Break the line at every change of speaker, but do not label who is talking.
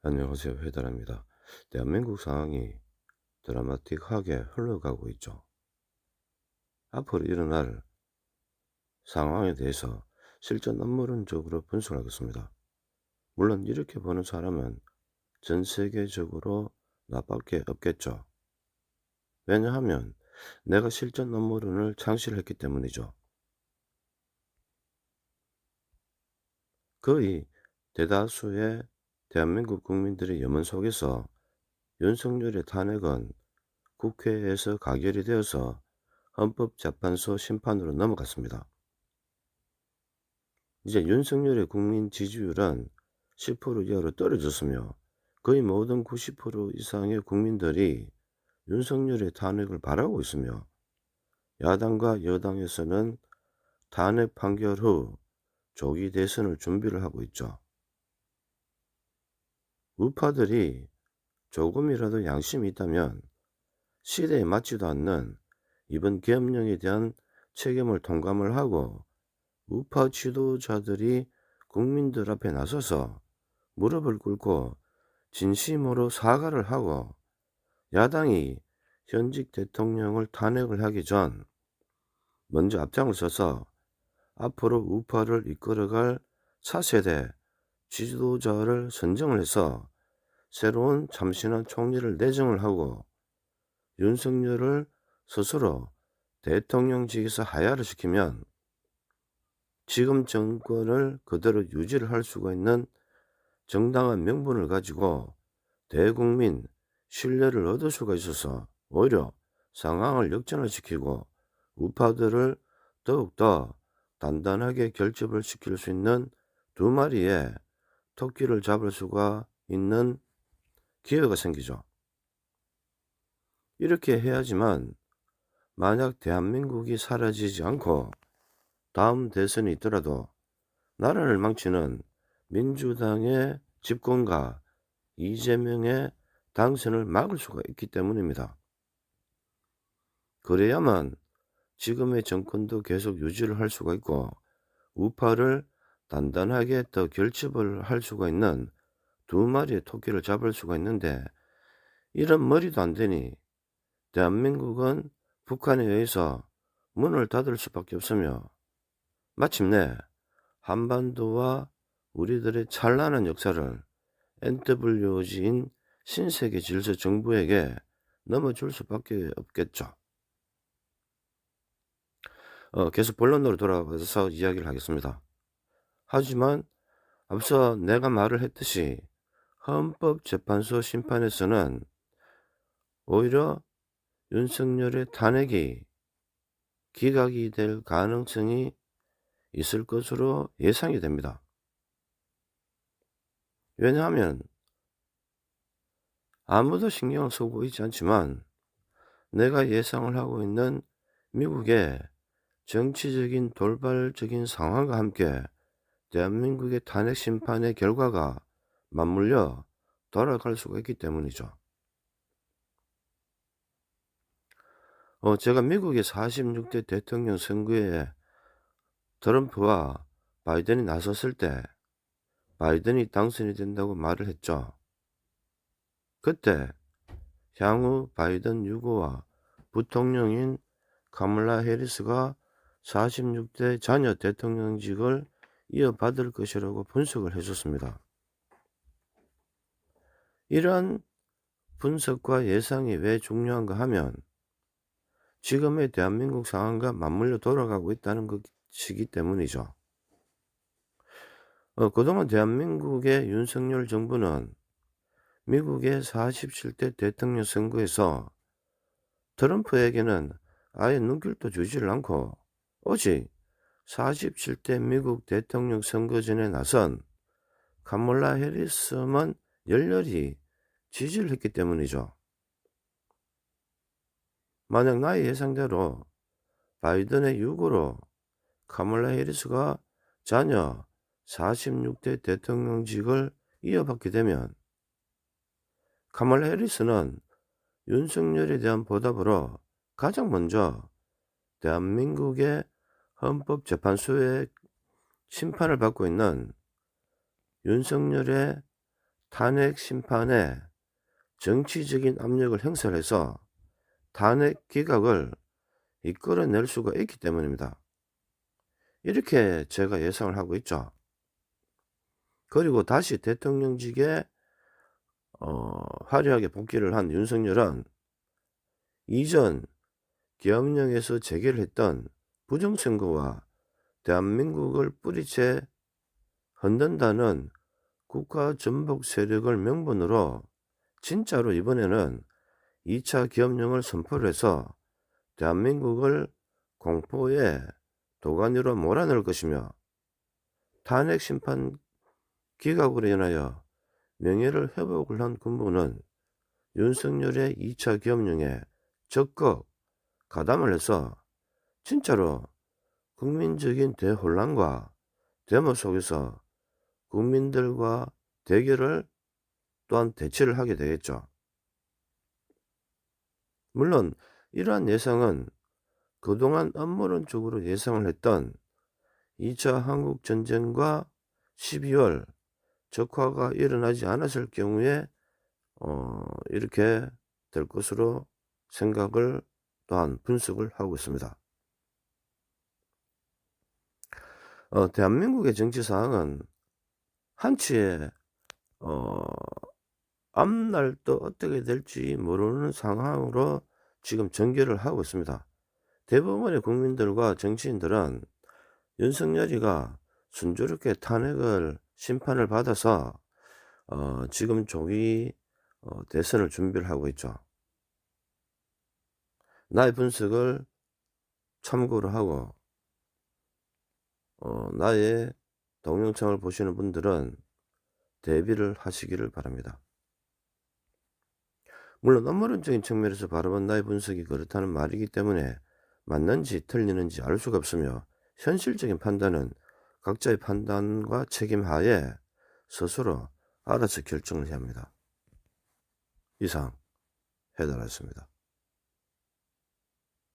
안녕하세요. 회달입니다. 대한민국 상황이 드라마틱하게 흘러가고 있죠. 앞으로 일어날 상황에 대해서 실전 업무론적으로 분석하겠습니다. 물론 이렇게 보는 사람은 전 세계적으로 나밖에 없겠죠. 왜냐하면 내가 실전 업무론을 창시했기 때문이죠. 거의 대다수의 대한민국 국민들의 염원 속에서 윤석열의 탄핵은 국회에서 가결이 되어서 헌법재판소 심판으로 넘어갔습니다. 이제 윤석열의 국민 지지율은 10% 이하로 떨어졌으며 거의 모든 90% 이상의 국민들이 윤석열의 탄핵을 바라고 있으며 야당과 여당에서는 탄핵 판결 후 조기 대선을 준비를 하고 있죠. 우파들이 조금이라도 양심이 있다면 시대에 맞지도 않는 이번 계엄령에 대한 책임을 통감을 하고 우파 지도자들이 국민들 앞에 나서서 무릎을 꿇고 진심으로 사과를 하고 야당이 현직 대통령을 탄핵을 하기 전 먼저 앞장을 서서 앞으로 우파를 이끌어갈 차세대 지도자를 선정을 해서 새로운 참신한 총리를 내정을 하고 윤석열을 스스로 대통령직에서 하야를 시키면 지금 정권을 그대로 유지를 할 수가 있는 정당한 명분을 가지고 대국민 신뢰를 얻을 수가 있어서 오히려 상황을 역전을 시키고 우파들을 더욱더 단단하게 결집을 시킬 수 있는 두 마리의 토끼를 잡을 수가 있는 기회가 생기죠. 이렇게 해야지만 만약 대한민국이 사라지지 않고 다음 대선이 있더라도 나라를 망치는 민주당의 집권과 이재명의 당선을 막을 수가 있기 때문입니다. 그래야만 지금의 정권도 계속 유지를 할 수가 있고 우파를 단단하게 더 결집을 할 수가 있는 두 마리의 토끼를 잡을 수가 있는데 이런 머리도 안 되니 대한민국은 북한에 의해서 문을 닫을 수밖에 없으며 마침내 한반도와 우리들의 찬란한 역사를 NWOG인 신세계 질서 정부에게 넘어줄 수밖에 없겠죠. 계속 본론으로 돌아가서 이야기를 하겠습니다. 하지만 앞서 내가 말을 했듯이 헌법재판소 심판에서는 오히려 윤석열의 탄핵이 기각이 될 가능성이 있을 것으로 예상이 됩니다. 왜냐하면 아무도 신경을 쓰고 있지 않지만 내가 예상을 하고 있는 미국의 정치적인 돌발적인 상황과 함께 대한민국의 탄핵 심판의 결과가 맞물려 돌아갈 수가 있기 때문이죠. 제가 미국의 46대 대통령 선거에 트럼프와 바이든이 나섰을 때 바이든이 당선이 된다고 말을 했죠. 그때 향후 바이든 유고와 부통령인 카멀라 해리스가 46대 자녀 대통령직을 이어받을 것이라고 분석을 해줬습니다. 이러한 분석과 예상이 왜 중요한가 하면 지금의 대한민국 상황과 맞물려 돌아가고 있다는 것이기 때문이죠. 그동안 대한민국의 윤석열 정부는 미국의 47대 대통령 선거에서 트럼프에게는 아예 눈길도 주지를 않고 오직 47대 미국 대통령 선거전에 나선 카멀라 해리스만 열렬히 지지를 했기 때문이죠. 만약 나의 예상대로 바이든의 요구로 카멀라 해리스가 자녀 46대 대통령직을 이어받게 되면 카멀라 해리스는 윤석열에 대한 보답으로 가장 먼저 대한민국의 헌법재판소의 심판을 받고 있는 윤석열의 탄핵 심판에 정치적인 압력을 행사해서 탄핵 기각을 이끌어낼 수가 있기 때문입니다. 이렇게 제가 예상을 하고 있죠. 그리고 다시 대통령직에 화려하게 복귀를 한 윤석열은 이전 계엄령에서 제기를 했던 부정선거와 대한민국을 뿌리째 흔든다는 국가전복 세력을 명분으로 진짜로 이번에는 2차 계엄령을 선포를 해서 대한민국을 공포의 도가니로 몰아넣을 것이며 탄핵 심판 기각으로 인하여 명예를 회복을 한 군부는 윤석열의 2차 계엄령에 적극 가담을 해서 진짜로 국민적인 대혼란과 데모 속에서 국민들과 대결을 또한 대치를 하게 되겠죠. 물론 이러한 예상은 그동안 음모론적으로 예상을 했던 2차 한국전쟁과 12월 적화가 일어나지 않았을 경우에 이렇게 될 것으로 생각을 또한 분석을 하고 있습니다. 대한민국의 정치 상황은 한치의 앞날도 어떻게 될지 모르는 상황으로 지금 전개를 하고 있습니다. 대부분의 국민들과 정치인들은 윤석열이가 순조롭게 탄핵을 심판을 받아서 지금 조기 대선을 준비를 하고 있죠. 나의 분석을 참고로 하고 나의 동영상을 보시는 분들은 대비를 하시기를 바랍니다. 물론 음모론적인 측면에서 바라본 나의 분석이 그렇다는 말이기 때문에 맞는지 틀리는지 알 수가 없으며 현실적인 판단은 각자의 판단과 책임 하에 스스로 알아서 결정을 해야 합니다. 이상 해달했습니다.